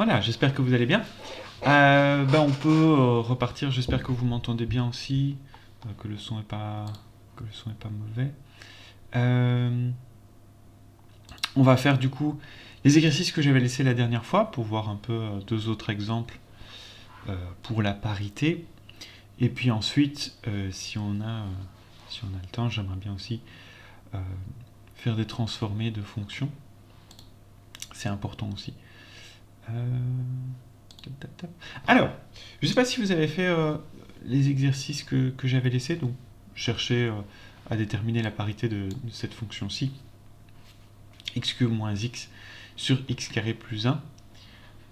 Voilà, j'espère que vous allez bien. On peut repartir. J'espère que vous m'entendez bien aussi, que le son est pas mauvais. On va faire du coup les exercices que j'avais laissés la dernière fois pour voir un peu deux autres exemples pour la parité. Et puis ensuite, si on a le temps, j'aimerais bien aussi faire des transformés de fonctions. C'est important aussi. Alors, je ne sais pas si vous avez fait les exercices que j'avais laissés, donc chercher à déterminer la parité de cette fonction-ci, x cube moins x sur x carré plus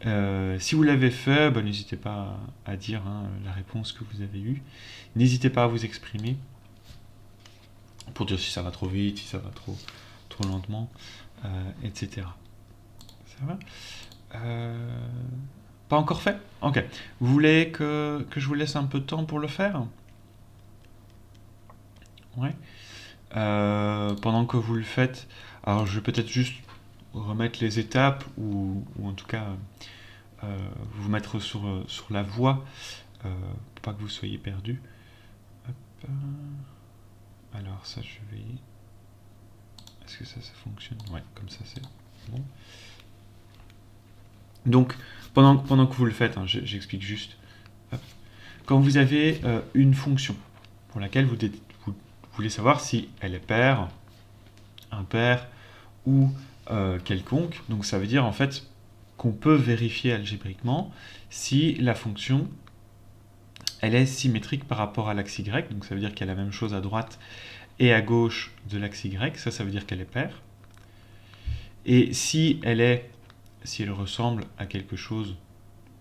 1. Si vous l'avez fait, n'hésitez pas à dire la réponse que vous avez eue. N'hésitez pas à vous exprimer pour dire si ça va trop vite, si ça va trop lentement, etc. Ça va Pas encore fait? Ok. Vous voulez que je vous laisse un peu de temps pour le faire? Ouais. Pendant que vous le faites, alors je vais peut-être juste remettre les étapes ou en tout cas vous mettre sur la voie pour pas que vous soyez perdu. Alors ça je vais... Est-ce que ça fonctionne? Ouais, comme ça c'est bon. Donc pendant que vous le faites, j'explique juste. Hop. Quand vous avez une fonction pour laquelle vous voulez savoir si elle est paire, impair ou quelconque, donc ça veut dire en fait qu'on peut vérifier algébriquement si la fonction elle est symétrique par rapport à l'axe y, donc ça veut dire qu'il y a la même chose à droite et à gauche de l'axe y, ça veut dire qu'elle est paire. Et si elle ressemble à quelque chose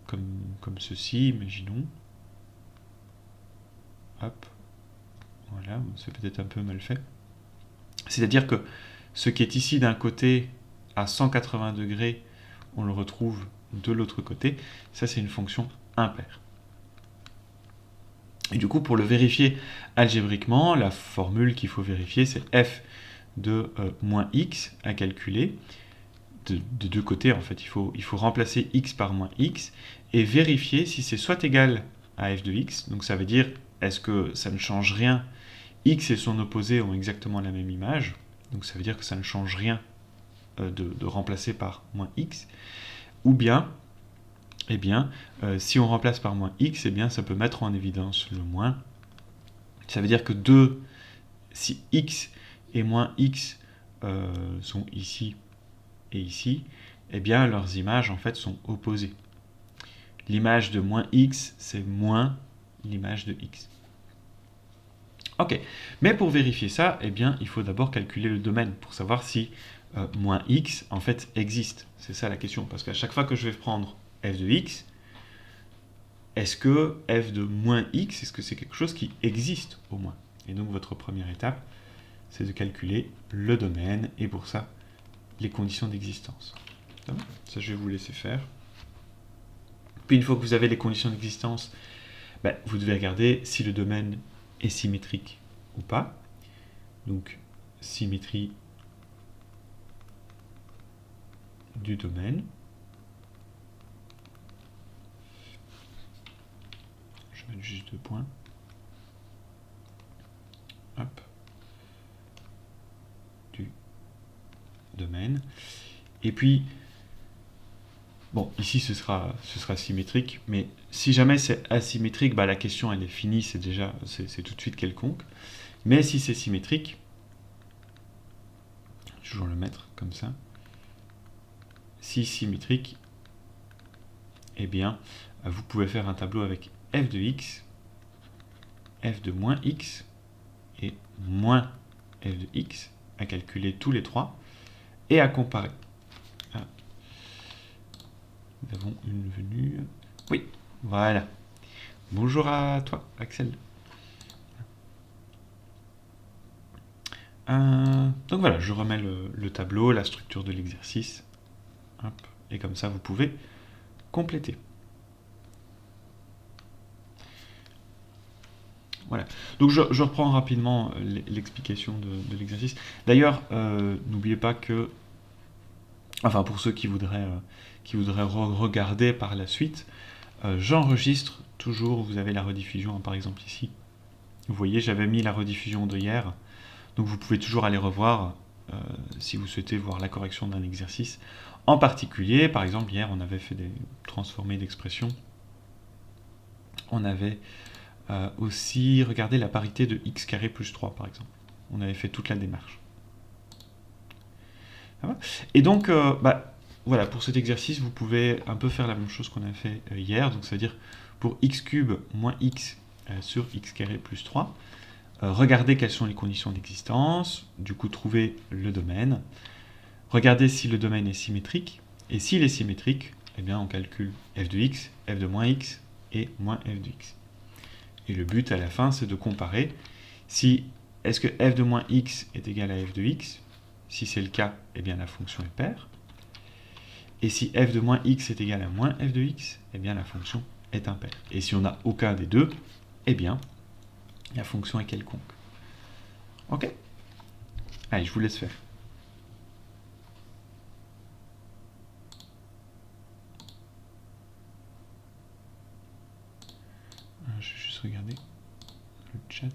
comme ceci, imaginons, hop, voilà, c'est peut-être un peu mal fait. C'est-à-dire que ce qui est ici d'un côté à 180 degrés, on le retrouve de l'autre côté. Ça, c'est une fonction impaire. Et du coup, pour le vérifier algébriquement, la formule qu'il faut vérifier, c'est f de moins x à calculer. De deux côtés, en fait, il faut remplacer x par moins x et vérifier si c'est soit égal à f de x, donc ça veut dire, est-ce que ça ne change rien, x et son opposé ont exactement la même image, donc ça veut dire que ça ne change rien de remplacer par moins x, ou bien, si on remplace par moins x, ça peut mettre en évidence le moins. Ça veut dire que si x et moins x sont ici et ici, leurs images en fait sont opposées. L'image de moins x, c'est moins l'image de x. Ok, mais pour vérifier ça, il faut d'abord calculer le domaine pour savoir si moins x en fait existe. C'est ça la question, parce qu'à chaque fois que je vais prendre f de x, est-ce que f de moins x, est-ce que c'est quelque chose qui existe au moins? Et donc votre première étape, c'est de calculer le domaine, et pour ça, les conditions d'existence. Ça, je vais vous laisser faire. Puis une fois que vous avez les conditions d'existence, vous devez regarder si le domaine est symétrique ou pas. Donc, symétrie du domaine. Je vais mettre juste 2 points. Hop. Du domaine. Et puis, bon, ici ce sera symétrique, mais si jamais c'est asymétrique, la question elle est finie, c'est tout de suite quelconque. Mais si c'est symétrique, toujours le mettre comme ça. Si symétrique, vous pouvez faire un tableau avec f de x, f de moins x et moins f de x, à calculer tous les trois et à comparer. Nous avons une venue. Oui, voilà. Bonjour à toi, Axel. Donc voilà, je remets le tableau, la structure de l'exercice. Et comme ça, vous pouvez compléter. Voilà. Donc je reprends rapidement l'explication de l'exercice. D'ailleurs, n'oubliez pas que enfin pour ceux qui voudraient regarder par la suite, j'enregistre toujours, vous avez la rediffusion, hein, par exemple ici. Vous voyez, j'avais mis la rediffusion de hier, donc vous pouvez toujours aller revoir si vous souhaitez voir la correction d'un exercice. En particulier, par exemple, hier, on avait fait des transformés d'expression. On avait aussi regardé la parité de x carré plus 3, par exemple. On avait fait toute la démarche. Et donc, voilà, pour cet exercice, vous pouvez un peu faire la même chose qu'on a fait hier. Donc, c'est-à-dire pour x cube moins x sur x carré plus 3, regardez quelles sont les conditions d'existence, du coup, trouver le domaine, regardez si le domaine est symétrique, et s'il est symétrique, eh bien, on calcule f de x, f de moins x et moins f de x. Et le but à la fin, c'est de comparer si est-ce que f de moins x est égal à f de x. Si c'est le cas, eh bien la fonction est paire. Et si f de moins x est égal à moins f de x, eh bien la fonction est impaire. Et si on n'a aucun des deux, eh bien la fonction est quelconque. Ok? Allez, je vous laisse faire. Je vais juste regarder le chat.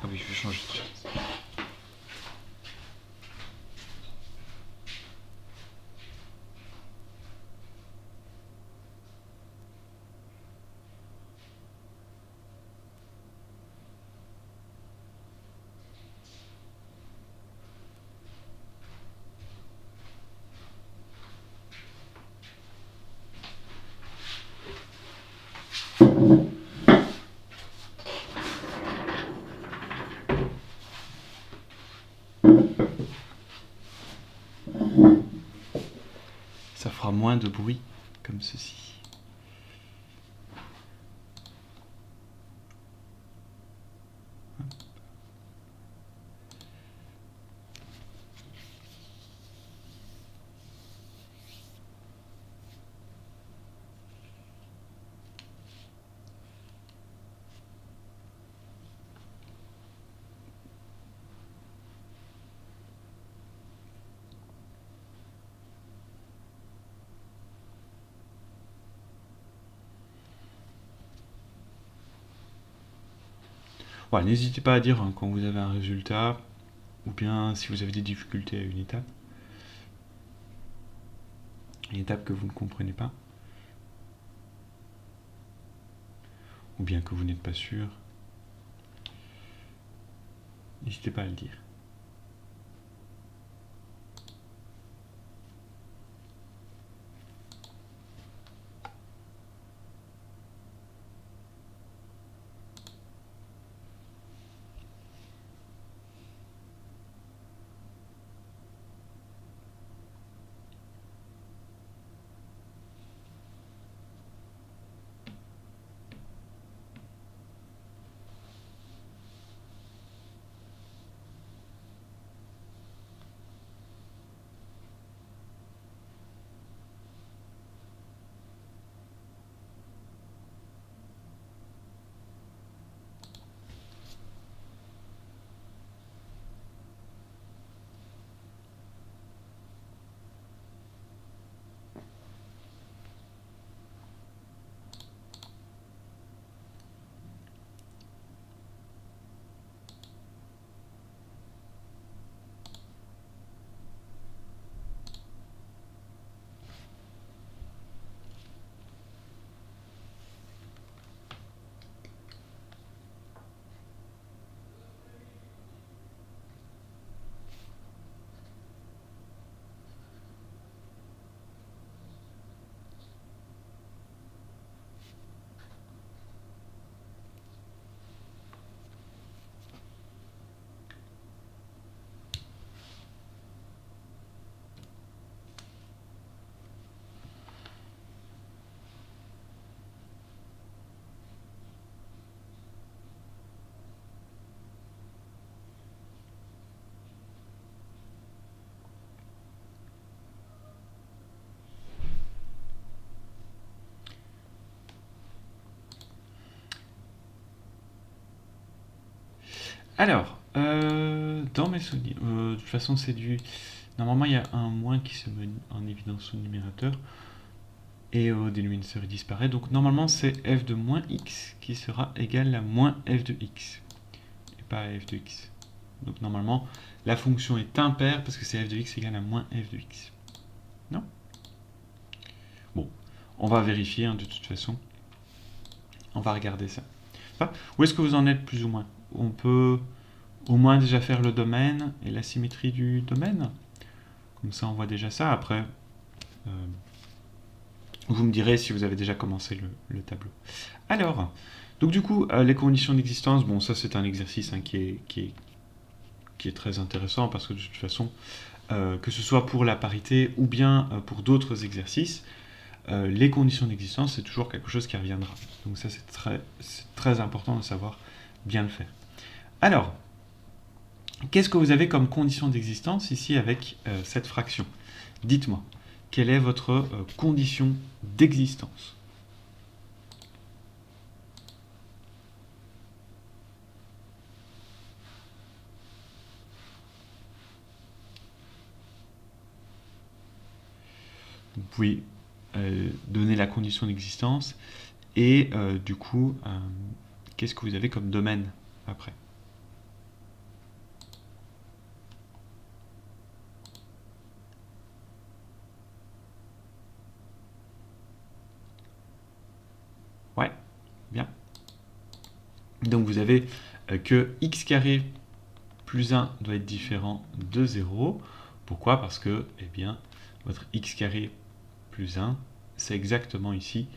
Ah oui, je vais changer de chat. Ça fera moins de bruit comme ceci. Voilà, n'hésitez pas à dire hein, quand vous avez un résultat, ou bien si vous avez des difficultés à une étape que vous ne comprenez pas, ou bien que vous n'êtes pas sûr, n'hésitez pas à le dire. Alors, dans mes souvenirs, de toute façon c'est du... Normalement il y a un moins qui se met en évidence au numérateur et au dénominateur il disparaît. Donc normalement c'est f de moins x qui sera égal à moins f de x et pas à f de x. Donc normalement la fonction est impaire parce que c'est f de x égale à moins f de x. Non? Bon, on va vérifier de toute façon. On va regarder ça. Enfin, où est-ce que vous en êtes plus ou moins? On peut au moins déjà faire le domaine et la symétrie du domaine. Comme ça on voit déjà ça. Après, vous me direz si vous avez déjà commencé le tableau. Alors, donc du coup, les conditions d'existence, bon ça c'est un exercice qui est très intéressant parce que de toute façon, que ce soit pour la parité ou bien pour d'autres exercices, les conditions d'existence c'est toujours quelque chose qui reviendra. Donc ça c'est très important de savoir bien le faire. Alors, qu'est-ce que vous avez comme condition d'existence ici avec cette fraction? Dites-moi, quelle est votre condition d'existence? Vous pouvez donner la condition d'existence et du coup, qu'est-ce que vous avez comme domaine après? Ouais, bien. Donc vous avez que x carré plus 1 doit être différent de 0. Pourquoi? Parce que, eh bien, votre x carré plus 1, c'est exactement ici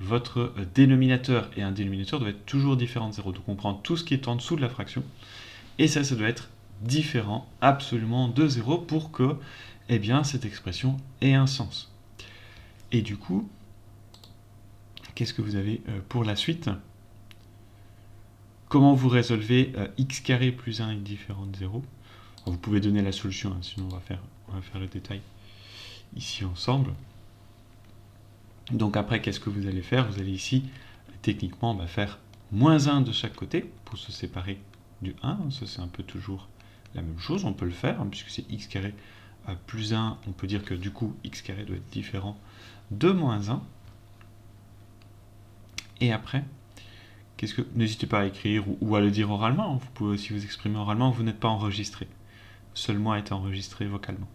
votre dénominateur. Et un dénominateur doit être toujours différent de 0. Donc on prend tout ce qui est en dessous de la fraction. Et ça doit être différent absolument de 0 pour que, eh bien, cette expression ait un sens. Et du coup, qu'est-ce que vous avez pour la suite? Comment vous résolvez x carré plus 1 est différent de 0? Vous pouvez donner la solution, sinon on va faire le détail ici ensemble. Donc après, qu'est-ce que vous allez faire? Vous allez ici, techniquement, faire moins 1 de chaque côté pour se séparer du 1. Ça, c'est un peu toujours la même chose. On peut le faire, puisque c'est x carré plus 1. On peut dire que du coup, x carré doit être différent de moins 1. Et après, n'hésitez pas à écrire ou à le dire oralement. Vous pouvez aussi vous exprimer oralement. Vous n'êtes pas enregistré. Seulement à être enregistré vocalement.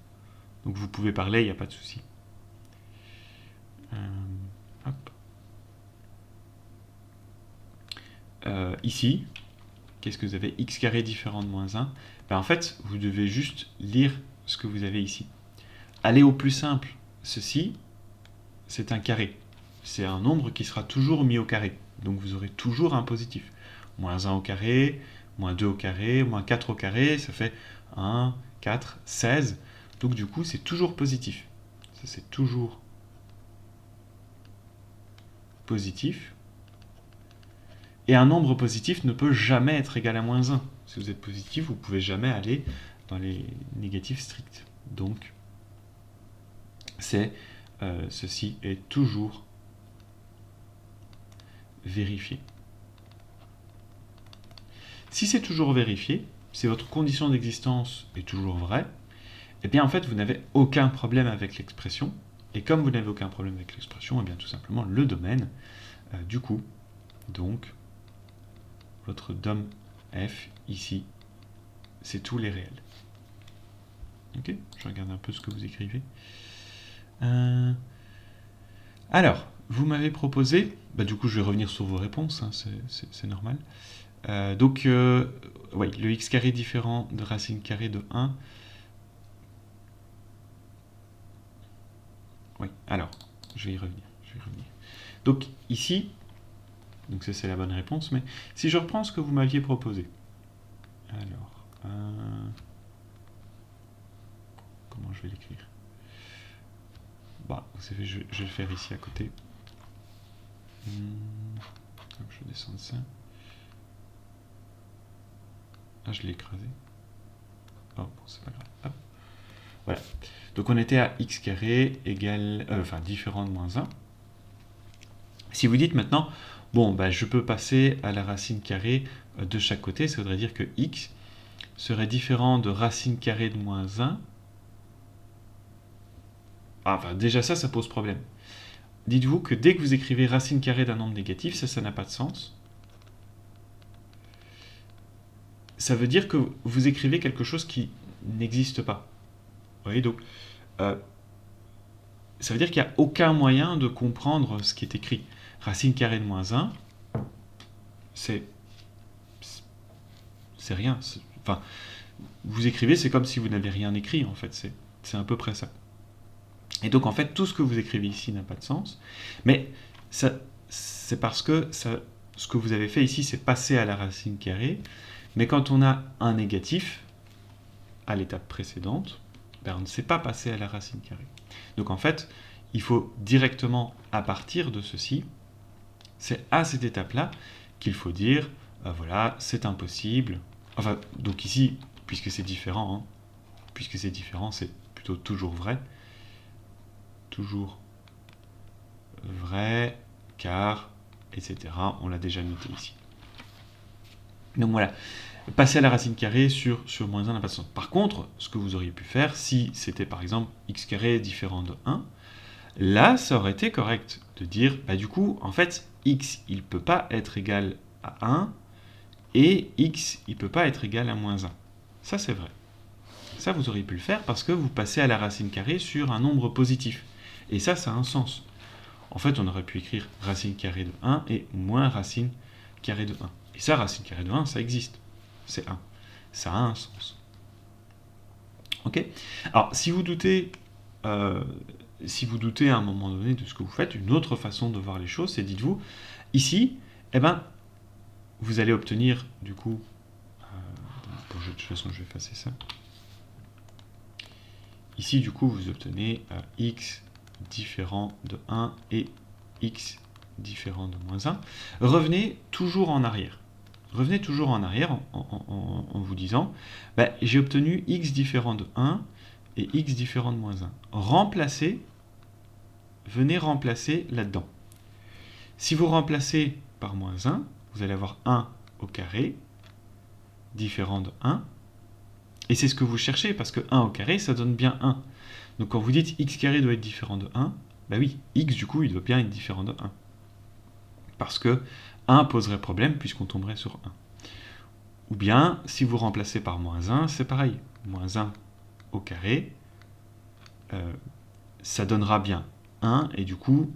Donc vous pouvez parler, il n'y a pas de souci. Ici, qu'est-ce que vous avez? X carré différent de moins 1. En fait, vous devez juste lire ce que vous avez ici. Allez au plus simple. Ceci, c'est un carré. C'est un nombre qui sera toujours mis au carré. Donc vous aurez toujours un positif. Moins 1 au carré, moins 2 au carré, moins 4 au carré, ça fait 1, 4, 16. Donc du coup, c'est toujours positif. Ça, c'est toujours positif. Et un nombre positif ne peut jamais être égal à moins 1. Si vous êtes positif, vous ne pouvez jamais aller dans les négatifs stricts. Donc, ceci est toujours vérifié. Si c'est toujours vérifié, si votre condition d'existence est toujours vraie, eh bien en fait vous n'avez aucun problème avec l'expression. Et comme vous n'avez aucun problème avec l'expression, eh bien tout simplement le domaine, du coup, donc, votre dom f ici, c'est tous les réels. Ok, je regarde un peu ce que vous écrivez. Alors, vous m'avez proposé, du coup je vais revenir sur vos réponses, c'est normal. Donc, oui, le x carré différent de racine carrée de 1. Oui, alors, je vais y revenir. Donc, ici, donc ça c'est la bonne réponse, mais si je reprends ce que vous m'aviez proposé, alors, comment je vais l'écrire? Vous savez, je vais le faire ici à côté. Je vais descendre ça. Ah, je l'ai écrasé. Oh, bon, c'est pas grave. Hop. Voilà. Donc on était à x carré égale, différent de moins 1. Si vous dites maintenant, bon, bah, je peux passer à la racine carrée de chaque côté, ça voudrait dire que x serait différent de racine carrée de moins 1. Enfin, déjà ça pose problème. Dites-vous que dès que vous écrivez racine carrée d'un nombre négatif, ça n'a pas de sens. Ça veut dire que vous écrivez quelque chose qui n'existe pas. Vous voyez, donc, ça veut dire qu'il n'y a aucun moyen de comprendre ce qui est écrit. Racine carrée de moins 1, c'est rien. Enfin, vous écrivez, c'est comme si vous n'avez rien écrit, en fait. C'est à peu près ça. Et donc, en fait, tout ce que vous écrivez ici n'a pas de sens. Mais c'est parce que ce que vous avez fait ici, c'est passer à la racine carrée. Mais quand on a un négatif, à l'étape précédente, ben on ne sait pas passer à la racine carrée. Donc, en fait, il faut directement, à partir de ceci, c'est à cette étape-là qu'il faut dire, voilà, c'est impossible. Enfin, donc ici, puisque c'est différent, c'est plutôt toujours vrai. Toujours vrai, car, etc. On l'a déjà noté ici. Donc voilà, passer à la racine carrée sur moins 1 n'a pas de sens. Par contre, ce que vous auriez pu faire, si c'était par exemple x carré différent de 1, là, ça aurait été correct de dire, bah du coup, en fait, x, il ne peut pas être égal à 1, et x, il ne peut pas être égal à moins 1. Ça, c'est vrai. Ça, vous auriez pu le faire parce que vous passez à la racine carrée sur un nombre positif. Et ça a un sens. En fait, on aurait pu écrire racine carrée de 1 et moins racine carrée de 1. Et ça, racine carrée de 1, ça existe. C'est 1. Ça a un sens. Ok ? Alors, si vous doutez à un moment donné de ce que vous faites, une autre façon de voir les choses, c'est, dites-vous, ici, eh ben, vous allez obtenir, du coup, bon, de toute façon, je vais effacer ça. Ici, du coup, vous obtenez x différent de 1 et x différent de moins 1. Revenez toujours en arrière. Revenez toujours en arrière en vous disant, bah, j'ai obtenu x différent de 1 et x différent de moins 1. Remplacez, venez remplacer là-dedans. Si vous remplacez par moins 1, vous allez avoir 1 au carré différent de 1. Et c'est ce que vous cherchez, parce que 1 au carré, ça donne bien 1. Donc quand vous dites x carré doit être différent de 1, bah oui, x du coup, il doit bien être différent de 1. Parce que 1 poserait problème, puisqu'on tomberait sur 1. Ou bien, si vous remplacez par moins 1, c'est pareil. Moins 1 au carré, ça donnera bien 1, et du coup,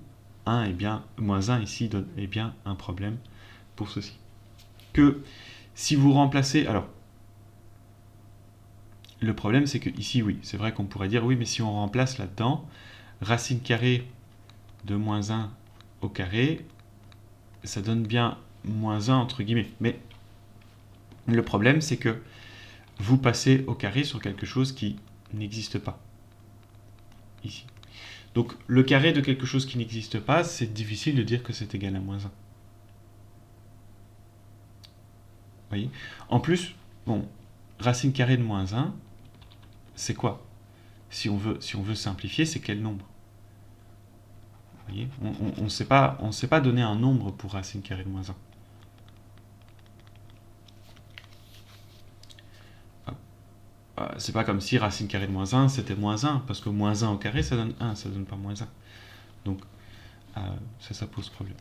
1 est bien, moins 1 ici est bien un problème pour ceci. Que si vous remplacez... Alors, le problème, c'est que ici, oui, c'est vrai qu'on pourrait dire, oui, mais si on remplace là-dedans, racine carrée de moins 1 au carré, ça donne bien moins 1 entre guillemets. Mais le problème, c'est que vous passez au carré sur quelque chose qui n'existe pas. Ici. Donc, le carré de quelque chose qui n'existe pas, c'est difficile de dire que c'est égal à moins 1. Vous voyez ? En plus, bon, racine carrée de moins 1, c'est quoi ? Si on veut simplifier, c'est quel nombre ? Vous voyez ? On ne sait pas donner un nombre pour racine carrée de moins 1. C'est pas comme si racine carrée de moins 1, c'était moins 1, parce que moins 1 au carré, ça donne 1, ça donne pas moins 1. Donc, ça pose problème.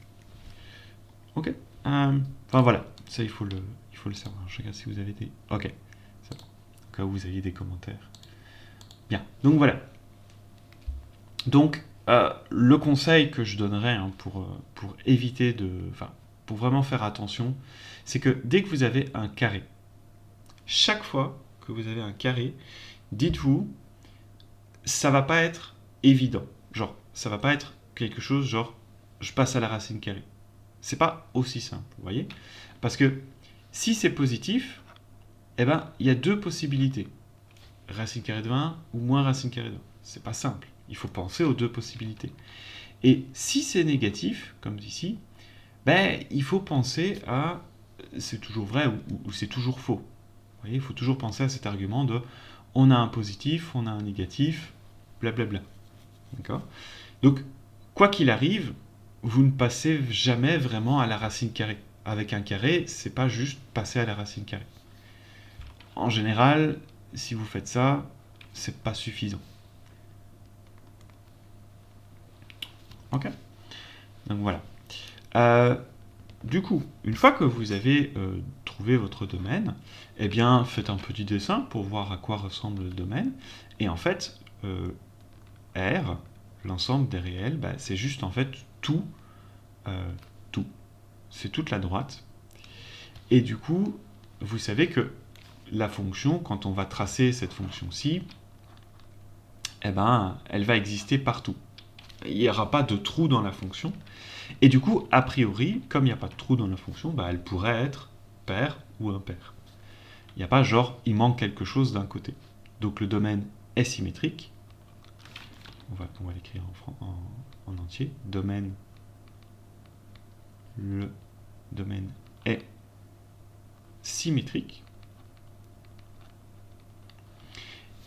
Ok. Enfin, voilà. Ça, il faut le savoir. Je regarde si vous avez des... Ok. Ça, au cas où vous aviez des commentaires. Bien. Donc, voilà. Donc, le conseil que je donnerais pour éviter de... Enfin, pour vraiment faire attention, c'est que dès que vous avez un carré, chaque fois que vous avez un carré, dites-vous, ça va pas être évident. Genre, ça va pas être quelque chose genre, je passe à la racine carrée. C'est pas aussi simple, vous voyez ? Parce que si c'est positif, eh ben, il y a deux possibilités. Racine carrée de 1 ou moins racine carrée de 1. C'est pas simple. Il faut penser aux deux possibilités. Et si c'est négatif, comme ici, ben, il faut penser à c'est toujours vrai ou c'est toujours faux. Vous voyez, il faut toujours penser à cet argument de on a un positif, on a un négatif, blablabla. D'accord ? Donc, quoi qu'il arrive, vous ne passez jamais vraiment à la racine carrée. Avec un carré, c'est pas juste passer à la racine carrée. En général, si vous faites ça, c'est pas suffisant. Ok? Donc voilà. Du coup, une fois que vous avez trouvé votre domaine, eh bien, faites un petit dessin pour voir à quoi ressemble le domaine. Et en fait, R, l'ensemble des réels, bah, c'est juste en fait tout. Tout. C'est toute la droite. Et du coup, vous savez que la fonction, quand on va tracer cette fonction-ci, eh ben, elle va exister partout. Il n'y aura pas de trou dans la fonction. Et du coup, a priori, comme il n'y a pas de trou dans la fonction, bah, elle pourrait être paire ou impaire. Il n'y a pas genre, il manque quelque chose d'un côté. Donc le domaine est symétrique. On va l'écrire en entier. Domaine, le domaine est symétrique.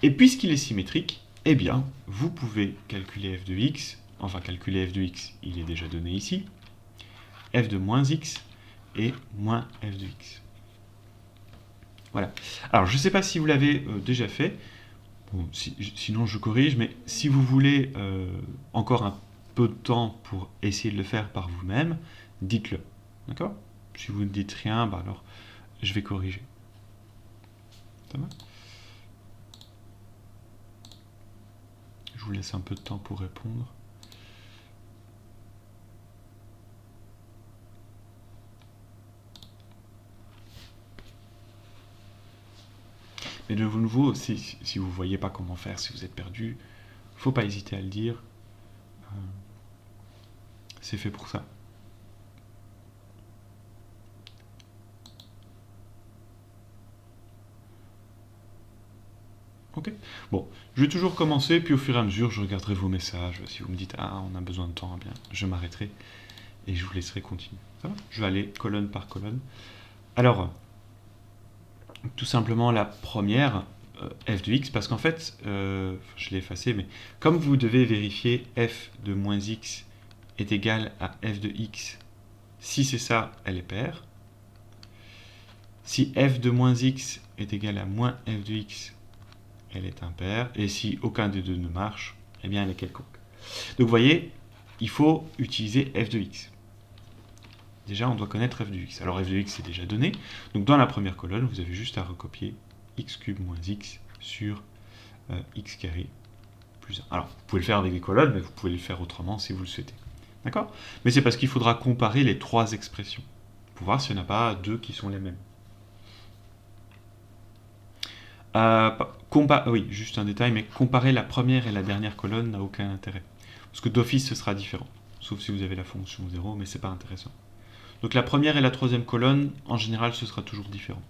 Et puisqu'il est symétrique, eh bien, vous pouvez calculer f de x, enfin calculer f de x, il est déjà donné ici, f de moins x et moins f de x. Voilà. Alors, je ne sais pas si vous l'avez déjà fait, bon, sinon je corrige, mais si vous voulez encore un peu de temps pour essayer de le faire par vous-même, dites-le. D'accord? Si vous ne dites rien, bah alors je vais corriger. Ça va? Je vous laisse un peu de temps pour répondre. Mais de nouveau, si vous ne voyez pas comment faire, si vous êtes perdu, il ne faut pas hésiter à le dire. C'est fait pour ça. Ok. Bon, je vais toujours commencer, puis au fur et à mesure, je regarderai vos messages. Si vous me dites, ah, on a besoin de temps, eh bien, je m'arrêterai et je vous laisserai continuer. Ça va? Je vais aller colonne par colonne. Alors, tout simplement la première, f de x, parce qu'en fait, je l'ai effacé, mais comme vous devez vérifier f de moins x est égal à f de x, si c'est ça, elle est paire. Si f de moins x est égal à moins f de x, elle est impaire. Et si aucun des deux ne marche, eh bien elle est quelconque. Donc vous voyez, il faut utiliser f de x. Déjà, on doit connaître f de x. Alors f de x est déjà donné. Donc dans la première colonne, vous avez juste à recopier x cube moins x sur x carré plus 1. Alors, vous pouvez le faire avec des colonnes, mais vous pouvez le faire autrement si vous le souhaitez. D'accord? Mais c'est parce qu'il faudra comparer les trois expressions, pour voir s'il n'y en a pas deux qui sont les mêmes. Oui, juste un détail, mais comparer la première et la dernière colonne n'a aucun intérêt. Parce que d'office, ce sera différent. Sauf si vous avez la fonction 0, mais c'est pas intéressant. Donc la première et la troisième colonne, en général, ce sera toujours différent.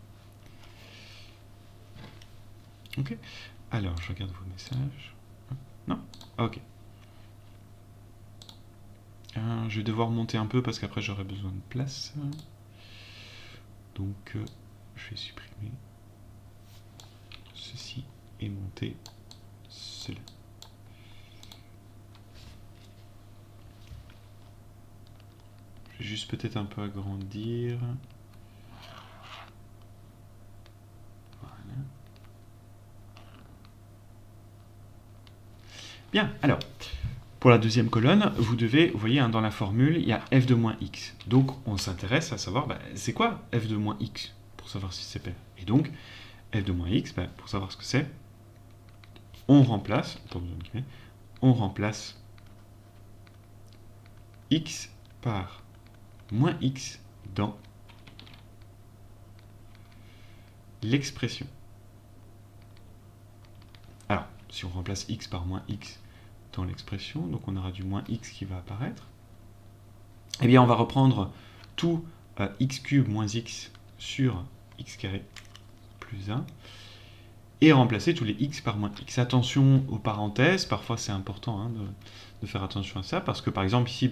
Ok. Alors, je regarde vos messages. Non? Ok. Je vais devoir monter un peu parce qu'après j'aurai besoin de place. Donc, je vais supprimer ceci et monter cela. Je vais juste peut-être un peu agrandir. Voilà. Bien, alors, pour la deuxième colonne, vous devez, vous voyez, dans la formule, il y a f de moins x. Donc, on s'intéresse à savoir, c'est quoi f de moins x, pour savoir si c'est pair. Et donc, f de moins x, pour savoir ce que c'est, on remplace x par moins x dans l'expression. Alors, si on remplace x par moins x dans l'expression, donc on aura du moins x qui va apparaître, eh bien on va reprendre tout x cube moins x sur x carré plus 1, et remplacer tous les x par moins x. Attention aux parenthèses, parfois c'est important de faire attention à ça, parce que par exemple ici,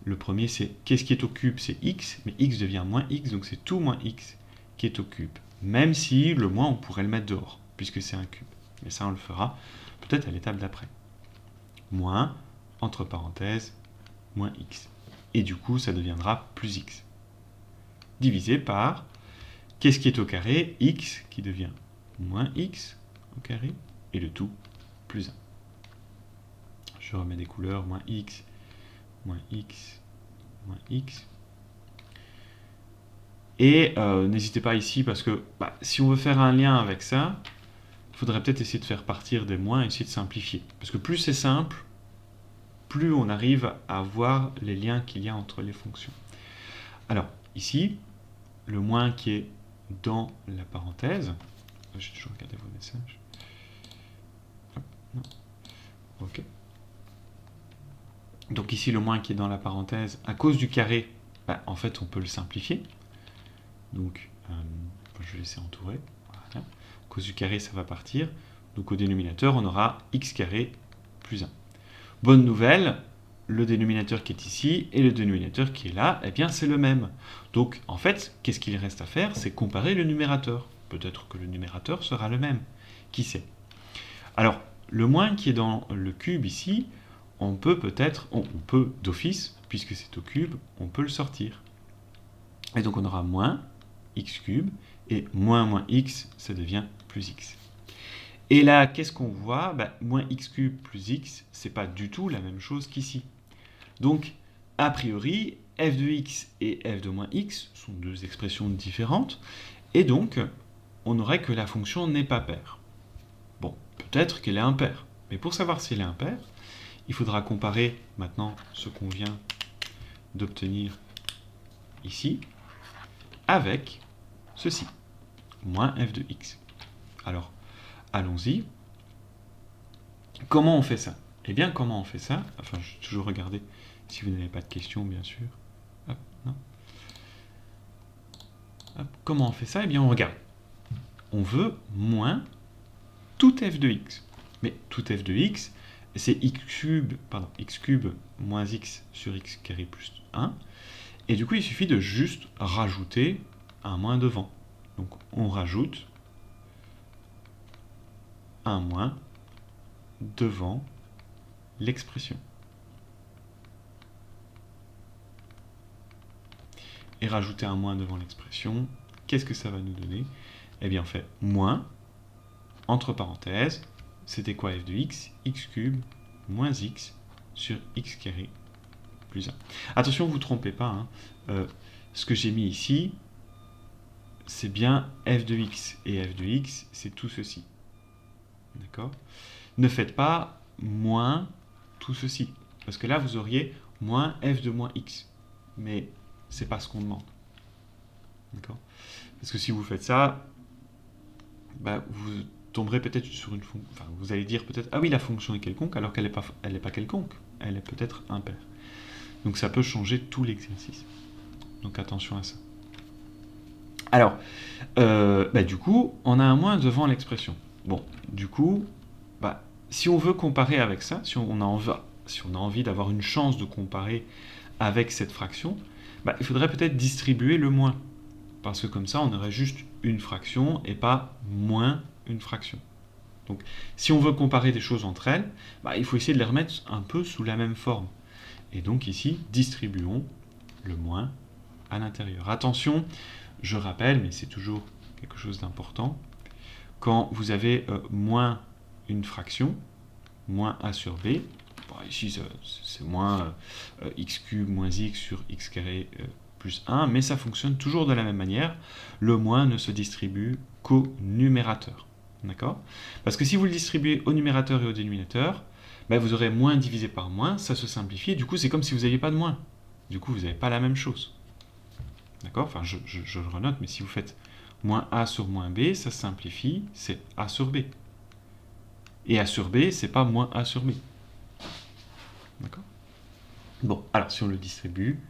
le premier c'est qu'est-ce qui est au cube, c'est x, mais x devient moins x, donc c'est tout moins x qui est au cube. Même si le moins on pourrait le mettre dehors, puisque c'est un cube. Mais ça on le fera peut-être à l'étape d'après. Moins, entre parenthèses, moins x. et du coup ça deviendra plus x. Divisé par, qu'est-ce qui est au carré? X qui devient moins x au carré, et le tout plus 1. Je remets des couleurs, moins x, moins x, moins x. Et n'hésitez pas ici, parce que si on veut faire un lien avec ça, il faudrait peut-être essayer de faire partir des moins, essayer de simplifier. Parce que plus c'est simple, plus on arrive à voir les liens qu'il y a entre les fonctions. Alors, ici, le moins qui est dans la parenthèse, j'ai toujours regardé vos messages. Non. Ok. Donc ici, le moins qui est dans la parenthèse, à cause du carré, en fait, on peut le simplifier. Donc, je vais laisser entourer. Voilà. À cause du carré, ça va partir. Donc, au dénominateur, on aura x carré plus 1. Bonne nouvelle, le dénominateur qui est ici et le dénominateur qui est là, eh bien, c'est le même. Donc, en fait, qu'est-ce qu'il reste à faire? C'est comparer le numérateur. Peut-être que le numérateur sera le même. Qui sait? Alors, le moins qui est dans le cube ici, on peut d'office, puisque c'est au cube, on peut le sortir. Et donc, on aura moins x cube, et moins x, ça devient plus x. Et là, qu'est-ce qu'on voit? Moins x cube plus x, c'est pas du tout la même chose qu'ici. Donc, a priori, f de x et f de moins x sont deux expressions différentes, et donc, on aurait que la fonction n'est pas paire. Bon, peut-être qu'elle est impaire, mais pour savoir si elle est impaire, il faudra comparer maintenant ce qu'on vient d'obtenir ici avec ceci, moins f de x. Alors, allons-y. Comment on fait ça? Eh bien, comment on fait ça? Enfin, je vais toujours regarder si vous n'avez pas de questions, bien sûr. Hop, non. Hop, comment on fait ça? Eh bien, on regarde. On veut moins tout f de x. Mais tout f de x, c'est x cube moins x sur x carré plus 1. Et du coup, il suffit de juste rajouter un moins devant. Donc, on rajoute un moins devant l'expression. Et rajouter un moins devant l'expression, qu'est-ce que ça va nous donner? Eh bien, on fait moins, entre parenthèses, c'était quoi f de x? X cube moins x sur x carré plus 1. Attention, vous ne vous trompez pas, ce que j'ai mis ici, c'est bien f de x, et f de x, c'est tout ceci. D'accord? Ne faites pas moins tout ceci, parce que là, vous auriez moins f de moins x. Mais c'est pas ce qu'on demande. D'accord? Parce que si vous faites ça, vous tomberez peut-être sur une fonction. Enfin, vous allez dire peut-être, ah oui, la fonction est quelconque, alors qu'elle n'est pas quelconque. Elle est peut-être impaire. Donc ça peut changer tout l'exercice. Donc attention à ça. Alors, du coup, on a un moins devant l'expression. Bon, du coup, si on veut comparer avec ça, si on a envie d'avoir une chance de comparer avec cette fraction, il faudrait peut-être distribuer le moins. Parce que comme ça, on aurait juste une fraction et pas moins une fraction. Donc, si on veut comparer des choses entre elles, il faut essayer de les remettre un peu sous la même forme. Et donc ici, distribuons le moins à l'intérieur. Attention, je rappelle, mais c'est toujours quelque chose d'important, quand vous avez moins une fraction, moins a sur b, ici c'est moins x cube moins x sur x carré plus 1, mais ça fonctionne toujours de la même manière. Le moins ne se distribue qu'au numérateur. D'accord? Parce que si vous le distribuez au numérateur et au dénominateur, vous aurez moins divisé par moins, ça se simplifie, du coup c'est comme si vous n'aviez pas de moins. Du coup vous n'avez pas la même chose. D'accord? Enfin je le renote, mais si vous faites moins a sur moins b, ça se simplifie, c'est a sur b. Et a sur b, c'est pas moins a sur b. D'accord? Bon, alors si on le distribue,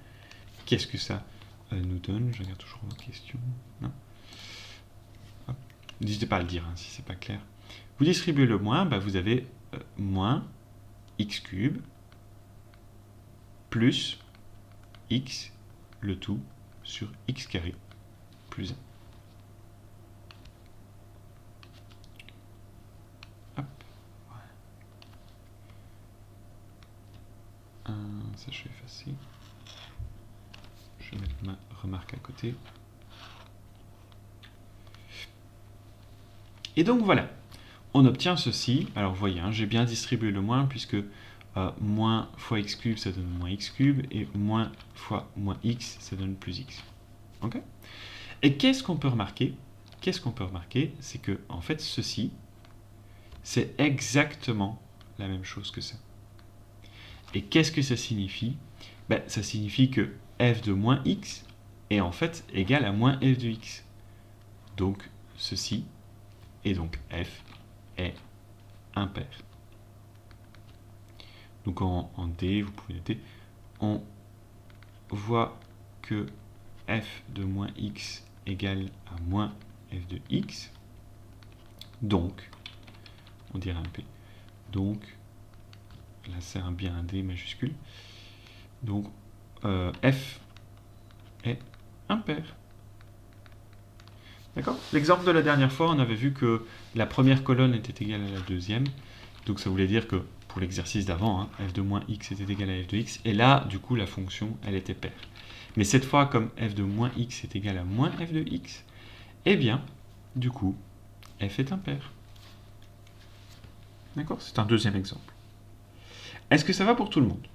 qu'est-ce que ça nous donne? Je regarde toujours vos questions. Non? N'hésitez pas à le dire si c'est pas clair. Vous distribuez le moins, vous avez moins x cube plus x, le tout, sur x carré plus 1. Hop. Voilà. Ça, je vais effacer. Je vais mettre ma remarque à côté. Et donc voilà, on obtient ceci. Alors vous voyez, hein, j'ai bien distribué le moins puisque moins fois x cube ça donne moins x cube et moins fois moins x ça donne plus x. Okay, et qu'est-ce qu'on peut remarquer? Qu'est-ce qu'on peut remarquer? C'est que en fait ceci, c'est exactement la même chose que ça. Et qu'est-ce que ça signifie? Ben, ça signifie que f de moins x est en fait égal à moins f de x. Donc ceci, et donc f est impair. Donc en D, vous pouvez noter, on voit que f de moins x égale à moins f de x. Donc, on dirait un P. Donc, là c'est bien un D majuscule. Donc, f est impair. D'accord? L'exemple de la dernière fois, on avait vu que la première colonne était égale à la deuxième. Donc ça voulait dire que pour l'exercice d'avant, hein, f de moins x était égal à f de x. Et là, du coup, la fonction, elle était paire. Mais cette fois, comme f de moins x est égal à moins f de x, eh bien, du coup, f est impair. D'accord? C'est un deuxième exemple. Est-ce que ça va pour tout le monde?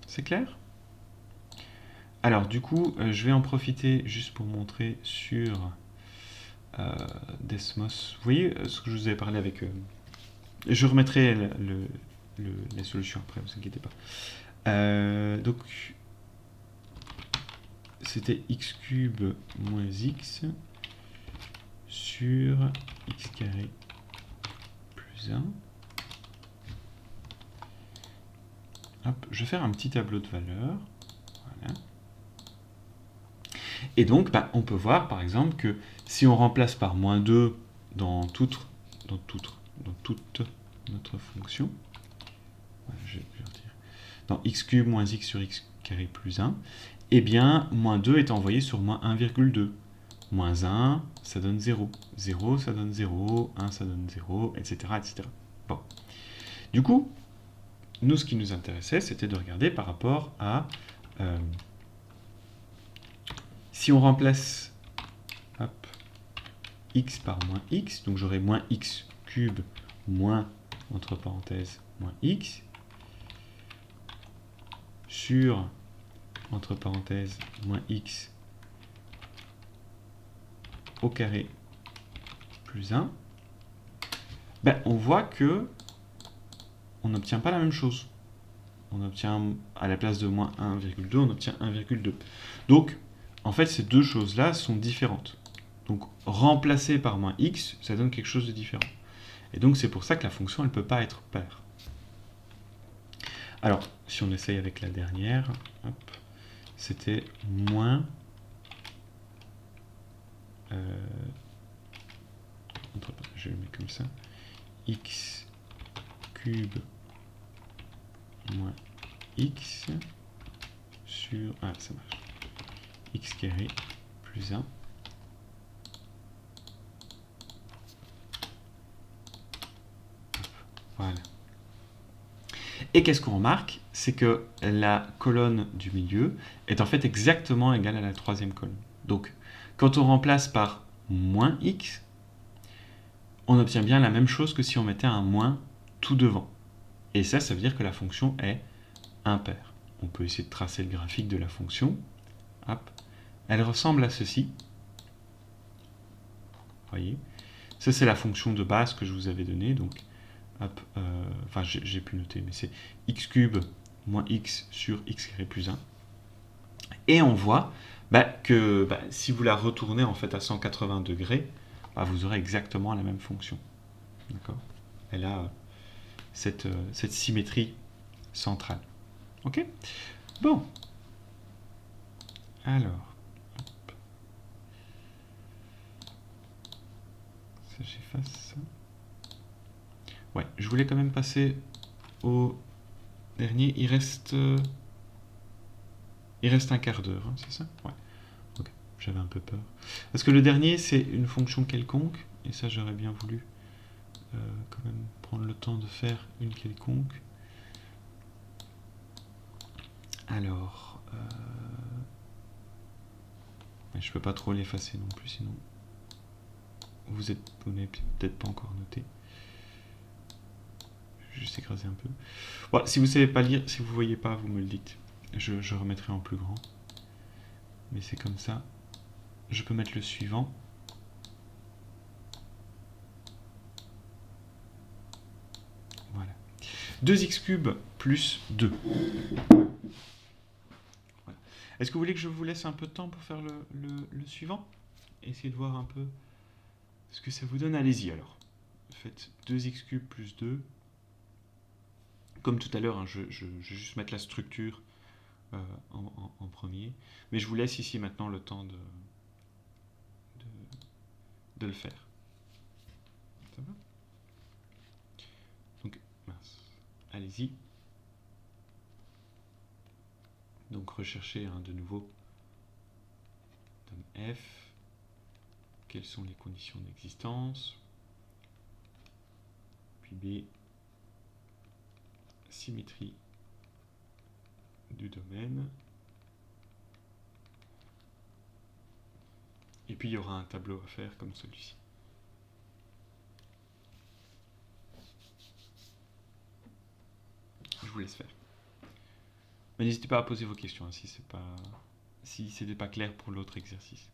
C'est clair? Alors, du coup, je vais en profiter juste pour montrer sur Desmos. Vous voyez ce que je vous avais parlé avec... je remettrai les solutions après, ne vous inquiétez pas. Donc, c'était x cube moins x sur x carré plus 1. Hop, je vais faire un petit tableau de valeurs. Voilà. Et donc, bah, on peut voir, par exemple, que si on remplace par moins 2 dans toute notre fonction, voilà, je vais dire, dans x cube moins x sur x carré plus 1, eh bien, moins 2 est envoyé sur moins 1,2. Moins 1, ça donne 0. 0, ça donne 0. 1, ça donne 0, etc. etc. Bon. Du coup, nous, ce qui nous intéressait, c'était de regarder par rapport à... si on remplace hop, x par moins x, donc j'aurai moins x cube moins, entre parenthèses, moins x, sur, entre parenthèses, moins x au carré plus 1, ben, on voit que on n'obtient pas la même chose. On obtient, à la place de moins 1,2, on obtient 1,2. Donc, en fait, ces deux choses-là sont différentes. Donc, remplacer par moins x, ça donne quelque chose de différent. Et donc, c'est pour ça que la fonction, elle ne peut pas être paire. Alors, si on essaye avec la dernière, c'était moins... je le mets comme ça. X cube moins x sur... Ah, ça marche. X carré plus 1. Voilà. Et qu'est-ce qu'on remarque? C'est que la colonne du milieu est en fait exactement égale à la troisième colonne. Donc, quand on remplace par moins x, on obtient bien la même chose que si on mettait un moins tout devant. Et ça veut dire que la fonction est impaire. On peut essayer de tracer le graphique de la fonction. Hop. Elle ressemble à ceci. Vous voyez? Ça, c'est la fonction de base que je vous avais donnée. Donc, hop, enfin, j'ai pu noter, mais c'est x cube moins x sur x carré plus 1. Et on voit que si vous la retournez en fait à 180 degrés, vous aurez exactement la même fonction. D'accord? Elle a cette symétrie centrale. Ok? Bon. Alors. Hop. Ça, j'efface ça. Ouais, je voulais quand même passer au dernier. Il reste un quart d'heure, hein, c'est ça? Ouais. Ok, j'avais un peu peur. Parce que le dernier, c'est une fonction quelconque, et ça, j'aurais bien voulu quand même prendre le temps de faire une quelconque. Alors, Et je peux pas trop l'effacer non plus, sinon vous n'avez peut-être pas encore noté. Je vais juste écraser un peu. Bon, si vous savez pas lire, si vous voyez pas, vous me le dites. Je remettrai en plus grand. Mais c'est comme ça. Je peux mettre le suivant. Voilà. 2x cube plus 2. Voilà. Est-ce que vous voulez que je vous laisse un peu de temps pour faire le suivant? Essayez de voir un peu ce que ça vous donne. Allez-y alors. Faites 2x cube plus 2. Comme tout à l'heure, hein, je vais juste mettre la structure en premier. Mais je vous laisse ici maintenant le temps de le faire. Ça va? Donc, mince. Allez-y. Donc, recherchez de nouveau donne f. Quelles sont les conditions d'existence? Puis B. Symétrie du domaine. Et puis, il y aura un tableau à faire comme celui-ci. Je vous laisse faire. Mais n'hésitez pas à poser vos questions hein, si ce n'était pas clair pour l'autre exercice.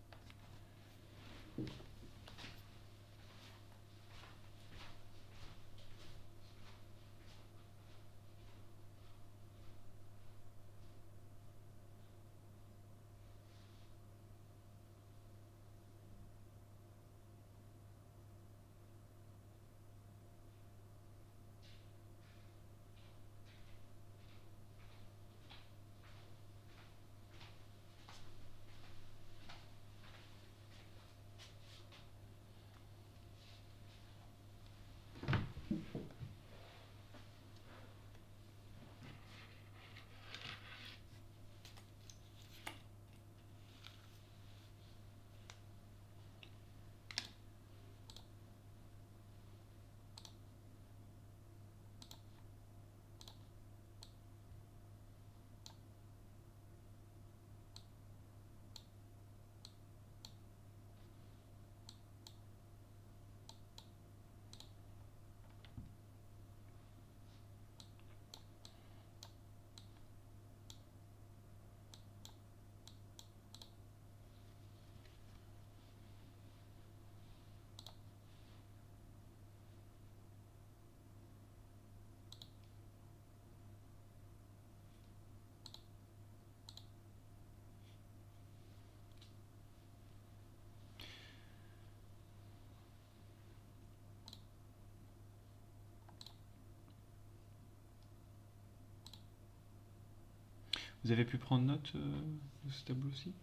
Vous avez pu prendre note de ce tableau-ci?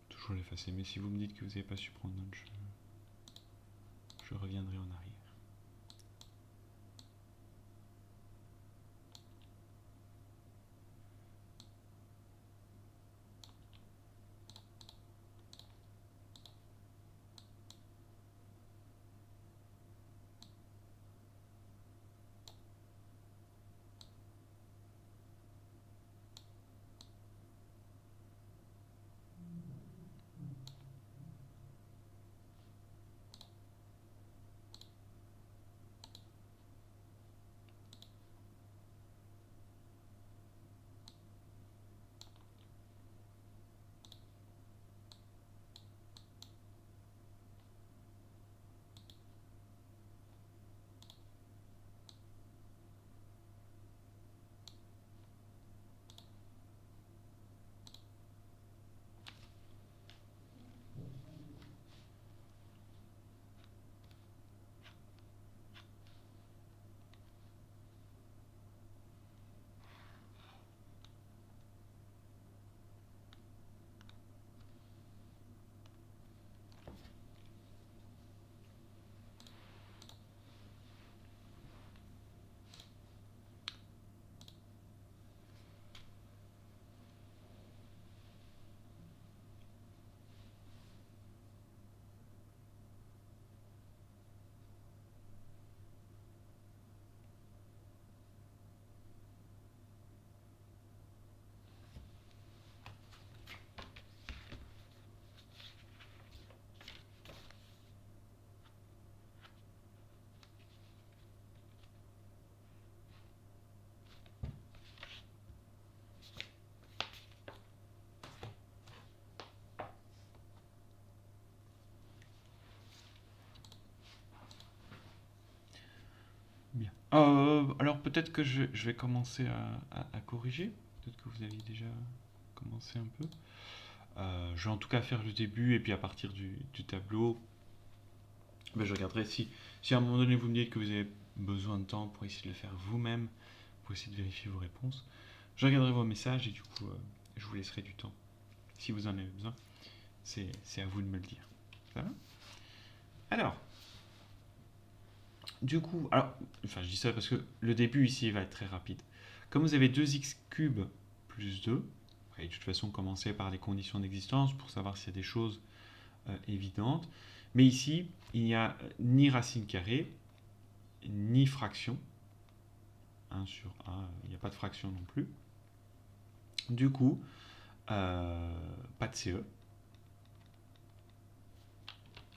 Toujours l'effacer, mais si vous me dites que vous n'avez pas su prendre note, je reviendrai en arrière. Alors peut-être que je vais commencer à corriger. Peut-être que vous aviez déjà commencé un peu. Je vais en tout cas faire le début et puis à partir du tableau, ben, je regarderai si à un moment donné vous me dites que vous avez besoin de temps pour essayer de le faire vous-même, pour essayer de vérifier vos réponses. Je regarderai vos messages et du coup je vous laisserai du temps. Si vous en avez besoin, c'est à vous de me le dire. Ça va? Alors, du coup, enfin je dis ça parce que le début ici va être très rapide. Comme vous avez 2x cube plus 2, et de toute façon commencer par les conditions d'existence pour savoir s'il y a des choses évidentes. Mais ici, il n'y a ni racine carrée, ni fraction. 1 sur a, il n'y a pas de fraction non plus. Du coup, pas de CE.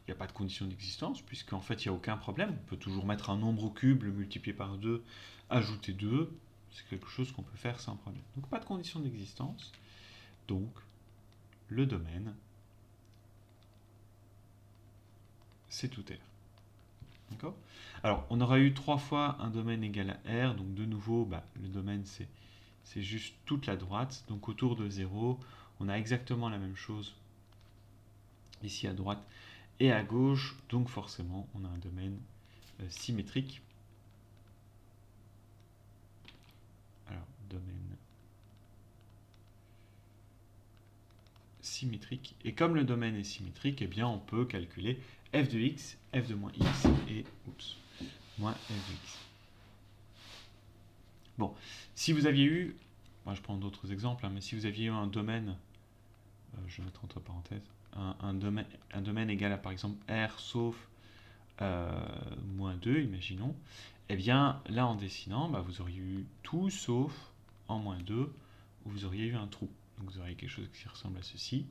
Il n'y a pas de condition d'existence, puisqu'en fait, il n'y a aucun problème. On peut toujours mettre un nombre au cube, le multiplier par 2, ajouter 2. C'est quelque chose qu'on peut faire sans problème. Donc, pas de condition d'existence. Donc, le domaine, c'est tout R. D'accord? Alors, on aura eu 3 fois un domaine égal à R. Donc, de nouveau, le domaine, c'est juste toute la droite. Donc, autour de 0, on a exactement la même chose ici à droite et à gauche, donc forcément on a un domaine symétrique. Alors, domaine symétrique. Et comme le domaine est symétrique, eh bien on peut calculer f de x, f de moins x et moins f de x. Bon, si vous aviez eu, moi je prends d'autres exemples, mais si vous aviez eu un domaine, je vais mettre entre parenthèses, un domaine égal à par exemple R sauf moins 2, imaginons, et bien là en dessinant, vous auriez eu tout sauf en moins 2, où vous auriez eu un trou. Donc vous auriez quelque chose qui ressemble à ceci.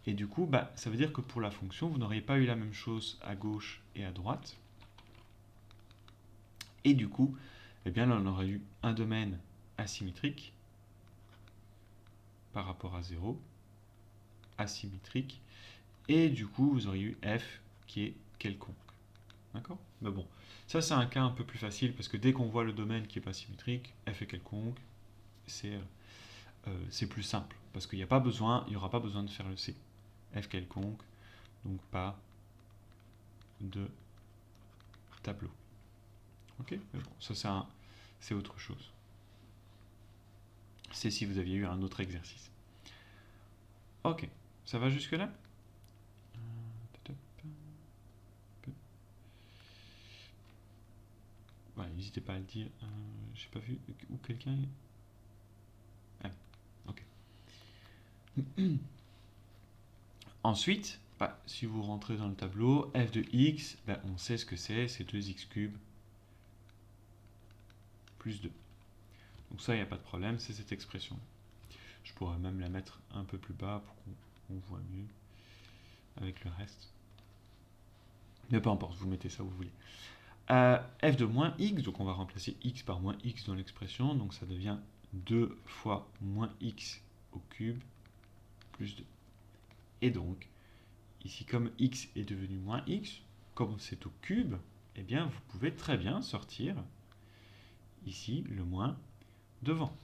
Et du coup, ça veut dire que pour la fonction, vous n'auriez pas eu la même chose à gauche et à droite. Et du coup, eh bien là on aurait eu un domaine asymétrique par rapport à 0, asymétrique, et du coup vous auriez eu f qui est quelconque. D'accord? Mais bon, ça c'est un cas un peu plus facile parce que dès qu'on voit le domaine qui n'est pas symétrique, f est quelconque, c'est plus simple parce qu'il n'y aura pas besoin de faire le c. F quelconque, donc pas de tableau. Ok? Mais bon, ça c'est autre chose. C'est si vous aviez eu un autre exercice. Ok, ça va jusque là? Ouais, n'hésitez pas à le dire. J'ai pas vu où quelqu'un est. Ah, ok. Ensuite, si vous rentrez dans le tableau, f de x, on sait ce que c'est 2x cube plus 2. Donc ça, il n'y a pas de problème, c'est cette expression. Je pourrais même la mettre un peu plus bas pour qu'on voit mieux avec le reste. Mais peu importe, vous mettez ça où vous voulez. F de moins x, donc on va remplacer x par moins x dans l'expression, donc ça devient 2 fois moins x au cube plus 2. Et donc, ici comme x est devenu moins x, comme c'est au cube, eh bien vous pouvez très bien sortir ici le moins devant.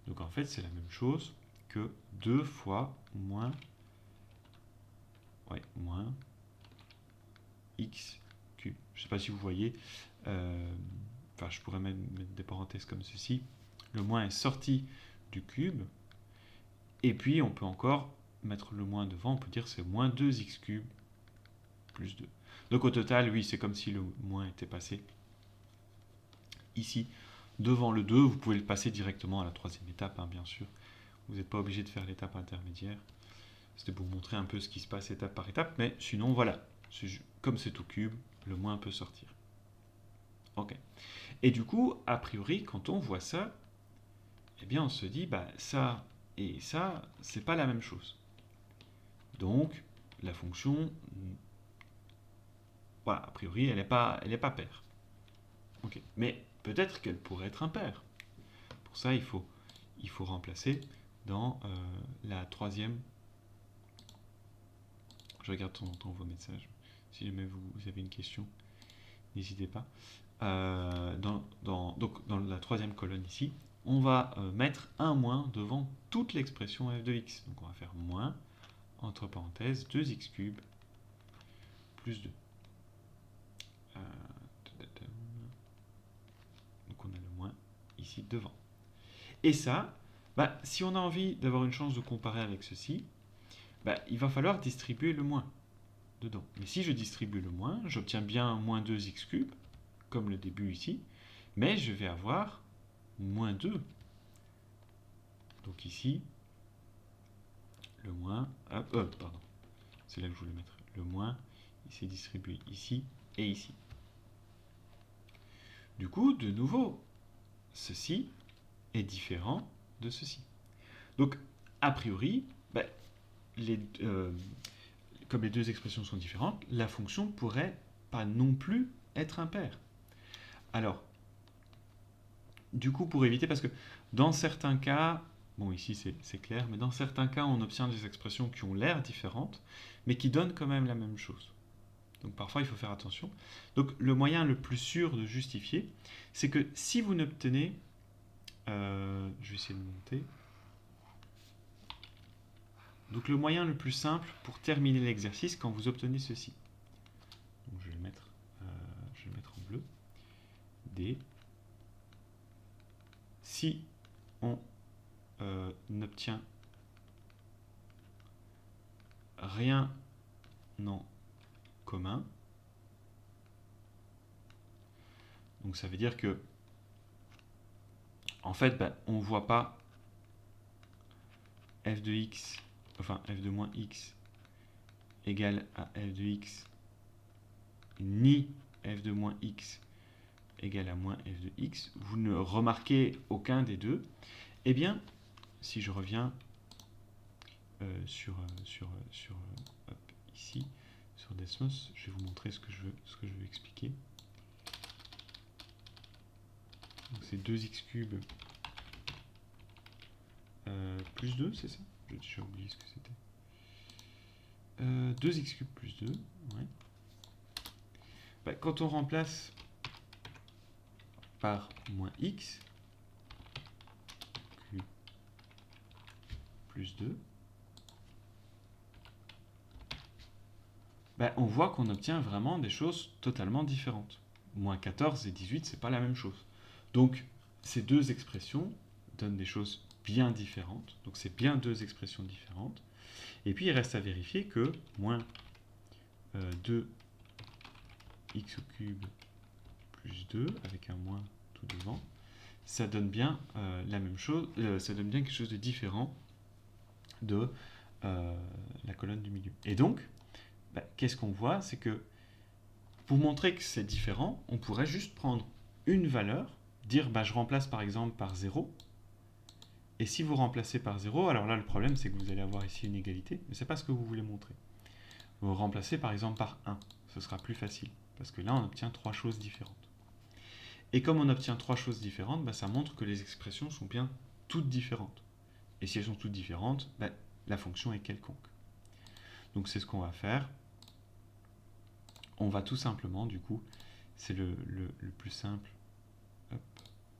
Donc en fait c'est la même chose que 2 fois moins x cube. Je ne sais pas si vous voyez, je pourrais mettre des parenthèses comme ceci. Le moins est sorti du cube, et puis on peut encore mettre le moins devant, on peut dire c'est moins 2x cube plus 2. Donc au total, oui, c'est comme si le moins était passé ici devant le 2. Vous pouvez le passer directement à la troisième étape, bien sûr. Vous n'êtes pas obligé de faire l'étape intermédiaire. C'était pour vous montrer un peu ce qui se passe étape par étape, mais sinon, voilà. Comme c'est au cube, le moins peut sortir. Ok. Et du coup, a priori, quand on voit ça, eh bien, on se dit, ça et ça, c'est pas la même chose. Donc, la fonction, voilà, a priori, elle n'est pas paire. Ok. Mais peut-être qu'elle pourrait être impaire. Pour ça, il faut remplacer dans la troisième. Je regarde de temps en temps vos messages. Si jamais vous avez une question, n'hésitez pas. Donc dans la troisième colonne ici, on va mettre un moins devant toute l'expression f de x. Donc on va faire moins, entre parenthèses, 2x cube plus 2. Donc on a le moins ici devant. Et ça, si on a envie d'avoir une chance de comparer avec ceci, il va falloir distribuer le moins dedans. Mais si je distribue le moins, j'obtiens bien moins 2x cube, comme le début ici, mais je vais avoir moins 2. Donc ici, le moins, pardon, c'est là que je voulais mettre le moins, il s'est distribué ici et ici. Du coup, de nouveau, ceci est différent de ceci. Donc, a priori, comme les deux expressions sont différentes, la fonction pourrait pas non plus être impaire. Alors, du coup, pour éviter, parce que dans certains cas, bon ici c'est clair, mais dans certains cas on obtient des expressions qui ont l'air différentes, mais qui donnent quand même la même chose. Donc parfois il faut faire attention. Donc le moyen le plus sûr de justifier, c'est que si vous n'obtenez... je vais essayer de monter. Donc le moyen le plus simple pour terminer l'exercice quand vous obtenez ceci. Donc je vais le mettre en bleu. D. Si on n'obtient rien en commun, donc ça veut dire que en fait on ne voit pas f de x, enfin f de moins x égale à f de x, ni f de moins x égale à moins f de x, vous ne remarquez aucun des deux, eh bien, si je reviens ici, sur Desmos, je vais vous montrer ce que je veux expliquer. Donc c'est 2x cube plus 2, c'est ça? J'ai déjà oublié ce que c'était. 2x cube plus 2, ouais. Quand on remplace par moins x cube plus 2, on voit qu'on obtient vraiment des choses totalement différentes. Moins 14 et 18, c'est pas la même chose. Donc, ces deux expressions donnent des choses bien différentes. Donc, c'est bien deux expressions différentes. Et puis, il reste à vérifier que moins 2x au cube plus 2, avec un moins tout devant, ça donne bien la même chose, ça donne bien quelque chose de différent de la colonne du milieu. Et donc, qu'est-ce qu'on voit? C'est que pour montrer que c'est différent, on pourrait juste prendre une valeur, dire je remplace par exemple par 0, et si vous remplacez par 0, alors là le problème c'est que vous allez avoir ici une égalité, mais c'est pas ce que vous voulez montrer. Vous remplacez par exemple par 1, ce sera plus facile, parce que là on obtient trois choses différentes. Et comme on obtient trois choses différentes, ça montre que les expressions sont bien toutes différentes. Et si elles sont toutes différentes, la fonction est quelconque. Donc c'est ce qu'on va faire. On va tout simplement, du coup, c'est le plus simple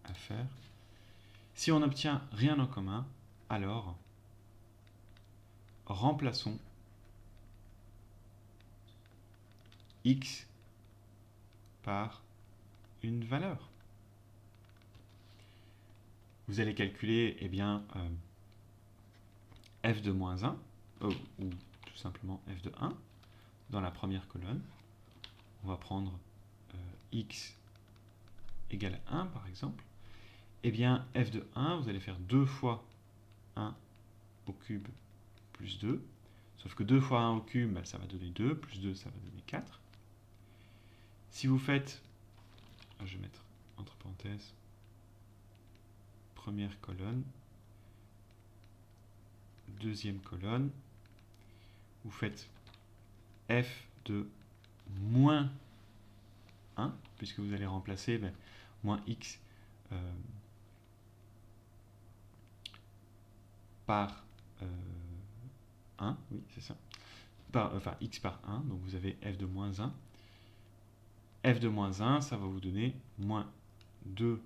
à faire. Si on n'obtient rien en commun, alors remplaçons x par une valeur. Vous allez calculer, f de moins 1, ou tout simplement f de 1, dans la première colonne. On va prendre x égale à 1, par exemple. F de 1, vous allez faire 2 fois 1 au cube plus 2. Sauf que 2 fois 1 au cube, ça va donner 2, plus 2, ça va donner 4. Si vous faites, je vais mettre entre parenthèses, première colonne, deuxième colonne, vous faites f de moins 1, puisque vous allez remplacer moins x par 1, oui c'est ça, x par 1, donc vous avez f de moins 1, f de moins 1, ça va vous donner moins 2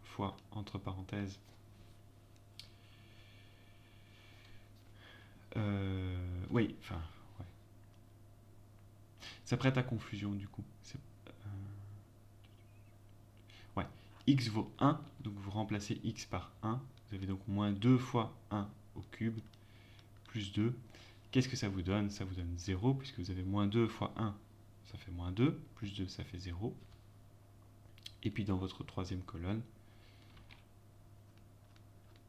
fois, entre parenthèses, oui, enfin, ouais. Ça prête à confusion, du coup. Ouais, x vaut 1, donc vous remplacez x par 1. Vous avez donc moins 2 fois 1 au cube, plus 2. Qu'est-ce que ça vous donne? Ça vous donne 0, puisque vous avez moins 2 fois 1, ça fait moins 2, plus 2, ça fait 0. Et puis dans votre troisième colonne,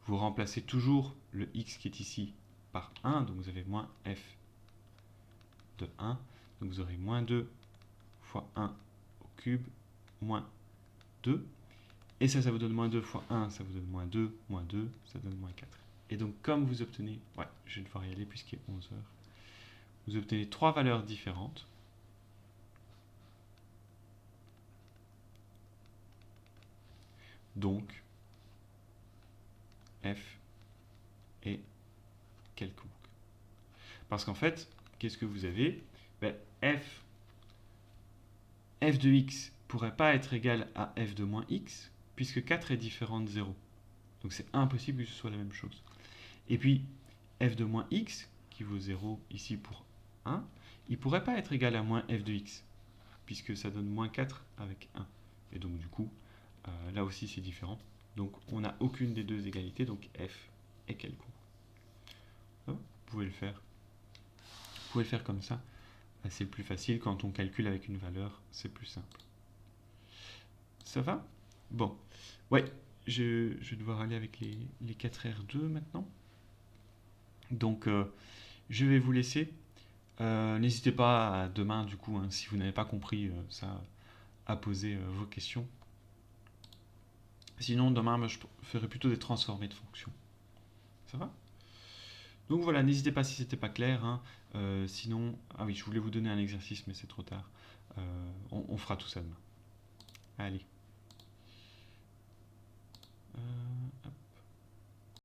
vous remplacez toujours le x qui est ici par 1, donc vous avez moins f de 1. Donc vous aurez moins 2 fois 1 au cube, moins 2. Et ça vous donne moins 2 fois 1, ça vous donne moins 2, ça donne moins 4. Et donc comme vous obtenez, ouais, je vais devoir y aller puisqu'il est 11 heures, vous obtenez 3 valeurs différentes. Donc, f est quelconque. Parce qu'en fait, qu'est-ce que vous avez? Ben, f de x pourrait pas être égal à f de moins x, puisque 4 est différent de 0. Donc c'est impossible que ce soit la même chose. Et puis, f de moins x, qui vaut 0 ici pour 1, il pourrait pas être égal à moins f de x, puisque ça donne moins 4 avec 1. Et donc du coup, là aussi c'est différent. Donc on n'a aucune des deux égalités, donc f est quelconque. Vous pouvez le faire. Vous pouvez le faire comme ça. C'est plus facile quand on calcule avec une valeur, c'est plus simple. Ça va? Bon. Ouais, je vais devoir aller avec les 4R2 maintenant. Donc je vais vous laisser. N'hésitez pas à demain, du coup, hein, si vous n'avez pas compris ça, à poser vos questions. Sinon, demain, moi, je ferai plutôt des transformés de fonctions. Ça va? Donc voilà, n'hésitez pas si c'était pas clair. Hein. Sinon, ah oui, je voulais vous donner un exercice, mais c'est trop tard. On fera tout ça demain. Allez.